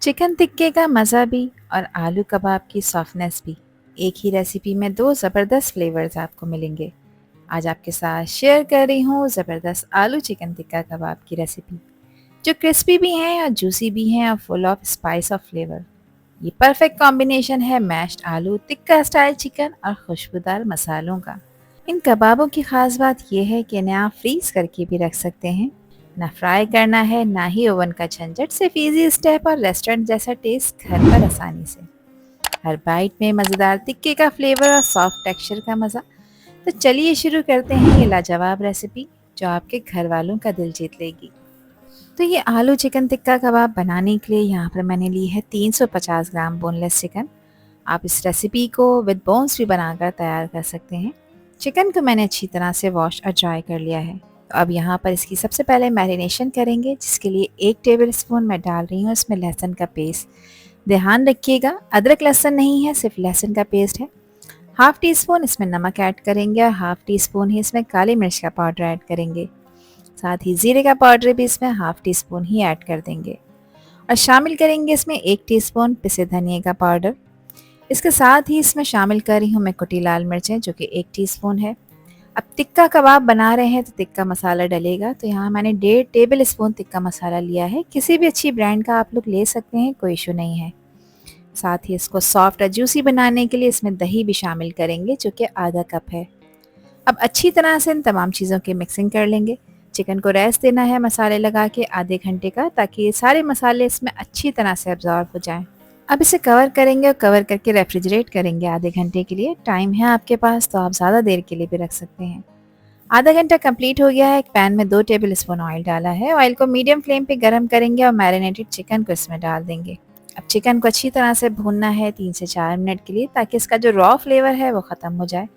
Chicken टिक्के का मज़ा भी और आलू कबाब की सॉफ्टनेस भी एक ही रेसिपी में दो ज़बरदस्त फ्लेवर्स आपको मिलेंगे। आज आपके साथ शेयर कर रही हूँ ज़बरदस्त आलू चिकन टिक्का कबाब की रेसिपी, जो क्रिस्पी भी हैं और जूसी भी हैं और फुल ऑफ स्पाइस और फ्लेवर। ये परफेक्ट कॉम्बिनेशन है मैश्ड आलू टिक्का स्टाइल चिकन और खुशबूदार मसालों का। इन कबाबों की ख़ास बात यह है कि इन्हें आप फ्रीज़ करके भी रख सकते हैं। ना फ्राई करना है ना ही ओवन का झंझट, सिर्फ इजी स्टेप और रेस्टोरेंट जैसा टेस्ट घर पर आसानी से। हर बाइट में मज़ेदार टिक्के का फ्लेवर और सॉफ्ट टेक्सचर का मज़ा। तो चलिए शुरू करते हैं ये लाजवाब रेसिपी जो आपके घर वालों का दिल जीत लेगी। तो ये आलू चिकन टिक्का कबाब बनाने के लिए यहाँ पर मैंने ली है 350 ग्राम बोनलेस चिकन। आप इस रेसिपी को विद बोन्स भी बनाकर तैयार कर सकते हैं। चिकन को मैंने अच्छी तरह से वॉश और ड्राई कर लिया है। तो अब यहाँ पर इसकी सबसे पहले मैरिनेशन करेंगे, जिसके लिए 1 टेबल स्पून मैं डाल रही हूँ इसमें लहसुन का पेस्ट। ध्यान रखिएगा, अदरक लहसुन नहीं है, सिर्फ लहसुन का पेस्ट है। हाफ टी स्पून इसमें नमक ऐड करेंगे और हाफ टी स्पून ही इसमें काली मिर्च का पाउडर ऐड करेंगे। साथ ही जीरे का पाउडर भी इसमें हाफ टी स्पून ही ऐड कर देंगे और शामिल करेंगे इसमें 1 टीस्पून पिसे धनिए का पाउडर। इसके साथ ही इसमें शामिल कर रही हूँ मैं कुटी लाल मिर्चें, जो कि 1 टीस्पून है। अब टिक्का कबाब बना रहे हैं तो टिक्का मसाला डलेगा, तो यहाँ मैंने 1.5 टेबल स्पून टिक्का मसाला लिया है। किसी भी अच्छी ब्रांड का आप लोग ले सकते हैं, कोई इशू नहीं है। साथ ही इसको सॉफ्ट और जूसी बनाने के लिए इसमें दही भी शामिल करेंगे, जो कि आधा कप है। अब अच्छी तरह से इन तमाम चीज़ों की मिक्सिंग कर लेंगे। चिकन को रेस्ट देना है मसाले लगा के आधे घंटे का, ताकि ये सारे मसाले इसमें अच्छी तरह से अब्जॉर्ब हो जाएं। अब इसे कवर करेंगे और कवर करके रेफ्रिजरेट करेंगे आधे घंटे के लिए। टाइम है आपके पास तो आप ज़्यादा देर के लिए भी रख सकते हैं। आधा घंटा कंप्लीट हो गया है। एक पैन में 2 टेबल स्पून ऑयल डाला है। ऑयल को मीडियम फ्लेम पे गरम करेंगे और मैरिनेटेड चिकन को इसमें डाल देंगे। अब चिकन को अच्छी तरह से भूनना है 3 से 4 मिनट के लिए, ताकि इसका जो रॉ फ्लेवर है वो ख़त्म हो जाए।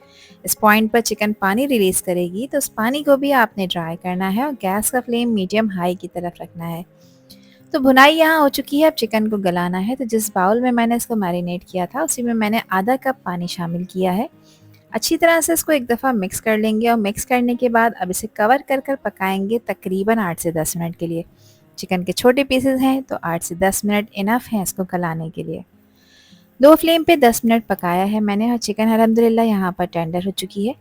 इस पॉइंट पर चिकन पानी रिलीज़ करेगी, तो उस पानी को भी आपने ड्राई करना है और गैस का फ्लेम मीडियम हाई की तरफ रखना है। तो भुनाई यहाँ हो चुकी है। अब चिकन को गलाना है, तो जिस बाउल में मैंने इसको मैरिनेट किया था उसी में मैंने आधा कप पानी शामिल किया है। अच्छी तरह से इसको एक दफ़ा मिक्स कर लेंगे और मिक्स करने के बाद अब इसे कवर कर कर पकाएंगे तकरीबन 8 से 10 मिनट के लिए। चिकन के छोटे पीसेस हैं तो 8 से 10 मिनट इनफ हैं इसको गलाने के लिए। लो फ्लेम पे 10 मिनट पकाया है मैंने और चिकन अल्हम्दुलिल्लाह यहाँ पर टेंडर हो चुकी है।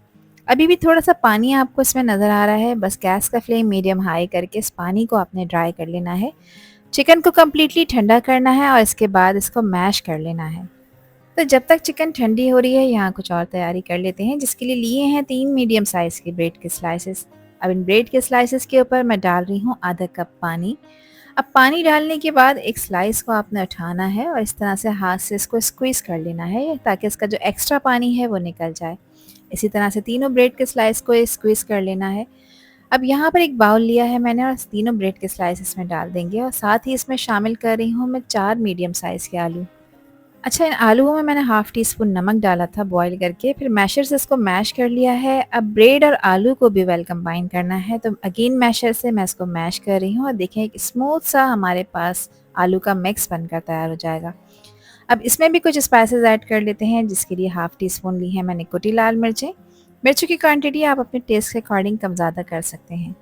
अभी भी थोड़ा सा पानी आपको इसमें नज़र आ रहा है। बस गैस का फ्लेम मीडियम हाई करके इस पानी को आपने ड्राई कर लेना है। चिकन को कम्प्लीटली ठंडा करना है और इसके बाद इसको मैश कर लेना है। तो जब तक चिकन ठंडी हो रही है, यहाँ कुछ और तैयारी कर लेते हैं, जिसके लिए लिए हैं 3 मीडियम साइज़ के ब्रेड के स्लाइसेस। अब इन ब्रेड के स्लाइसेस के ऊपर मैं डाल रही हूँ आधा कप पानी। अब पानी डालने के बाद एक स्लाइस को आपने उठाना है और इस तरह से हाथ से इसको स्क्वीज़ कर लेना है, ताकि इसका जो एक्स्ट्रा पानी है वो निकल जाए। इसी तरह से तीनों ब्रेड के स्लाइस को स्क्वीज़ कर लेना है। अब यहाँ पर एक बाउल लिया है मैंने और तीनों ब्रेड के स्लाइस इसमें डाल देंगे और साथ ही इसमें शामिल कर रही हूँ मैं 4 मीडियम साइज़ के आलू। अच्छा, इन आलूओं में मैंने हाफ टी स्पून नमक डाला था बॉईल करके, फिर मैशर से इसको मैश कर लिया है। अब ब्रेड और आलू को भी वेल कंबाइन करना है, तो अगेन मैशर से मैं इसको मैश कर रही हूँ और देखें एक स्मूथ सा हमारे पास आलू का मिक्स बनकर तैयार हो जाएगा। अब इसमें भी कुछ स्पाइसेस ऐड कर लेते हैं, जिसके लिए हाफ टी स्पून ली है मैंने कुटी लाल मिर्चें। मिर्चों की क्वांटिटी आप अपने टेस्ट के अकॉर्डिंग कम ज़्यादा कर सकते हैं।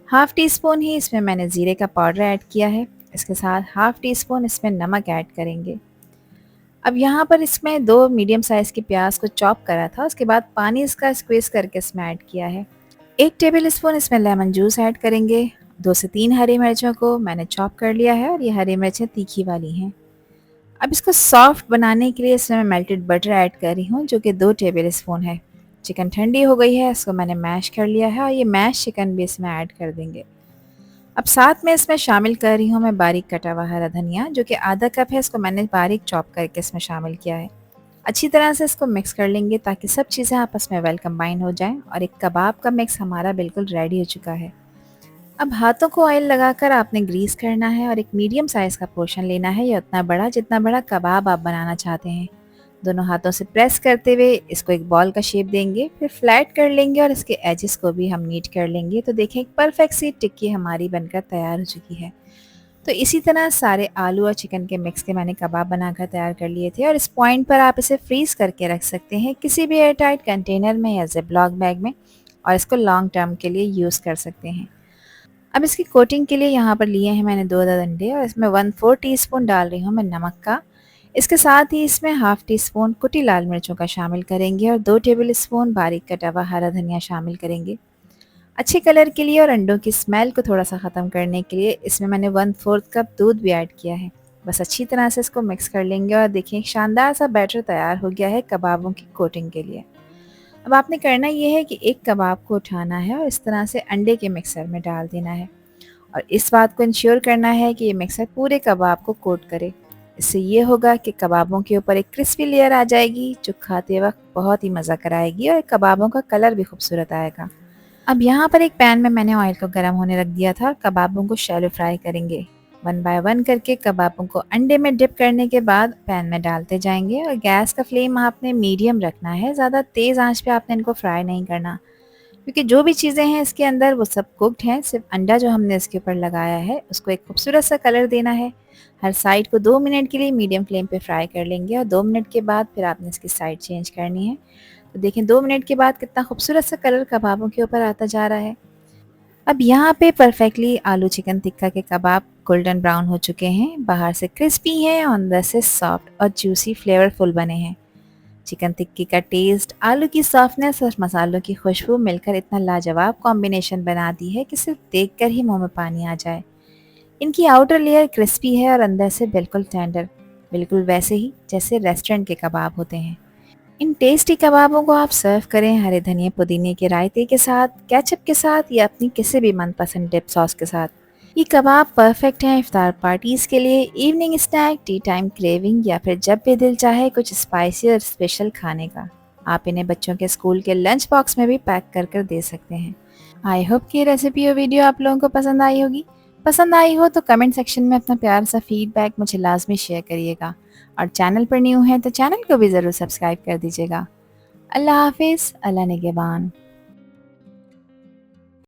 हाफ टी स्पून ही इसमें मैंने ज़ीरे का पाउडर ऐड किया है। इसके साथ हाफ टी स्पून इसमें नमक ऐड करेंगे। अब यहाँ पर इसमें 2 मीडियम साइज़ के प्याज को चॉप करा था, उसके बाद पानी इसका स्क्वीज़ करके इसमें ऐड किया है। 1 टेबल स्पून इसमें लेमन जूस ऐड करेंगे। 2 से 3 हरी मिर्चों को मैंने चॉप कर लिया है और ये हरी मिर्चें तीखी वाली हैं। अब इसको सॉफ्ट बनाने के लिए इसमें मैं मेल्टेड बटर ऐड कर रही हूँ, जो कि 2 टेबल स्पून है। चिकन ठंडी हो गई है, इसको मैंने मैश कर लिया है और ये मैश चिकन भी इसमें ऐड कर देंगे। अब साथ में इसमें शामिल कर रही हूँ मैं बारीक कटा हुआ हरा धनिया, जो कि आधा कप है, इसको मैंने बारीक चॉप करके इसमें शामिल किया है। अच्छी तरह से इसको मिक्स कर लेंगे ताकि सब चीज़ें आपस में वेल कंबाइन हो जाएं और एक कबाब का मिक्स हमारा बिल्कुल रेडी हो चुका है। अब हाथों को ऑयल लगाकर आपने ग्रीस करना है और एक मीडियम साइज़ का पोर्शन लेना है, या उतना बड़ा जितना बड़ा कबाब आप बनाना चाहते हैं। दोनों हाथों से प्रेस करते हुए इसको एक बॉल का शेप देंगे, फिर फ्लैट कर लेंगे और इसके एजेस को भी हम नीट कर लेंगे। तो देखें एक परफेक्ट सी टिक्की हमारी बनकर तैयार हो चुकी है। तो इसी तरह सारे आलू और चिकन के मिक्स के मैंने कबाब बनाकर तैयार कर लिए थे और इस पॉइंट पर आप इसे फ्रीज़ करके रख सकते हैं किसी भी एयरटाइट कंटेनर में या ज़िपलॉक बैग में, और इसको लॉन्ग टर्म के लिए यूज़ कर सकते हैं। अब इसकी कोटिंग के लिए यहाँ पर लिए हैं मैंने 2 अदद अंडे और इसमें 1/4 टीस्पून डाल रही हूँ मैं नमक का। इसके साथ ही इसमें हाफ़ टी स्पून कुटी लाल मिर्चों का शामिल करेंगे और 2 टेबल स्पून बारीक कटा हुआ हरा धनिया शामिल करेंगे। अच्छे कलर के लिए और अंडों की स्मेल को थोड़ा-सा ख़त्म करने के लिए इसमें मैंने 1/4 कप दूध भी ऐड किया है। बस अच्छी तरह से इसको मिक्स कर लेंगे और देखिए एक शानदार सा बैटर तैयार हो गया है कबाबों की कोटिंग के लिए। अब आपने करना ये है कि एक कबाब को उठाना है और इस तरह से अंडे के मिक्सर में डाल देना है और इस बात को इंश्योर करना है कि ये मिक्सर पूरे कबाब को कोट करे। इससे ये होगा कि कबाबों के ऊपर एक क्रिस्पी लेयर आ जाएगी जो खाते वक्त बहुत ही मज़ा कराएगी और कबाबों का कलर भी खूबसूरत आएगा। अब यहाँ पर एक पैन में मैंने ऑयल को गर्म होने रख दिया था और कबाबों को शैलो फ्राई करेंगे। 1 बाय 1 करके कबाबों को अंडे में डिप करने के बाद पैन में डालते जाएंगे और गैस का फ्लेम आपने मीडियम रखना है, ज़्यादा तेज़ आंच पे आपने इनको फ्राई नहीं करना, क्योंकि जो भी चीज़ें हैं इसके अंदर वो सब कुक्ड हैं, सिर्फ अंडा जो हमने इसके ऊपर लगाया है उसको एक खूबसूरत सा कलर देना है। हर साइड को 2 मिनट के लिए मीडियम फ्लेम पे फ्राई कर लेंगे और 2 मिनट के बाद फिर आपने इसकी साइड चेंज करनी है। तो देखें 2 मिनट के बाद कितना खूबसूरत सा कलर कबाबों के ऊपर आता जा रहा है। अब यहाँ पे परफेक्टली आलू चिकन टिक्का के कबाब गोल्डन ब्राउन हो चुके हैं, बाहर से क्रिस्पी हैं और अंदर से सॉफ्ट और जूसी फ्लेवरफुल बने हैं। चिकन टिक्की का टेस्ट, आलू की सॉफ्टनेस और मसालों की खुशबू मिलकर इतना लाजवाब कॉम्बिनेशन बना दी है कि सिर्फ देखकर ही मुंह में पानी आ जाए। इनकी आउटर लेयर क्रिस्पी है और अंदर से बिल्कुल टेंडर, बिल्कुल वैसे ही जैसे रेस्टोरेंट के कबाब होते हैं। इन टेस्टी कबाबों को आप सर्व करें हरे धनिया पुदीने के रायते के साथ, केचप के साथ या अपनी किसी भी मनपसंद डिप सॉस के साथ। ये कबाब परफेक्ट हैं इफ्तार पार्टीज़ के लिए, evening snack, tea time craving या फिर जब भी दिल चाहे कुछ स्पाइसी और स्पेशल खाने का। आप इन्हें बच्चों के स्कूल के लंच बॉक्स में भी पैक कर कर दे सकते हैं। आई होप कि ये रेसिपी और वीडियो आप लोगों को पसंद आई होगी। पसंद आई हो तो कमेंट सेक्शन में अपना प्यार सा फीडबैक मुझे लाजमी शेयर करिएगा और चैनल पर न्यू हैं तो चैनल को भी ज़रूर सब्सक्राइब कर दीजिएगा। अल्लाह हाफिज़, अल्लाह निगहबान।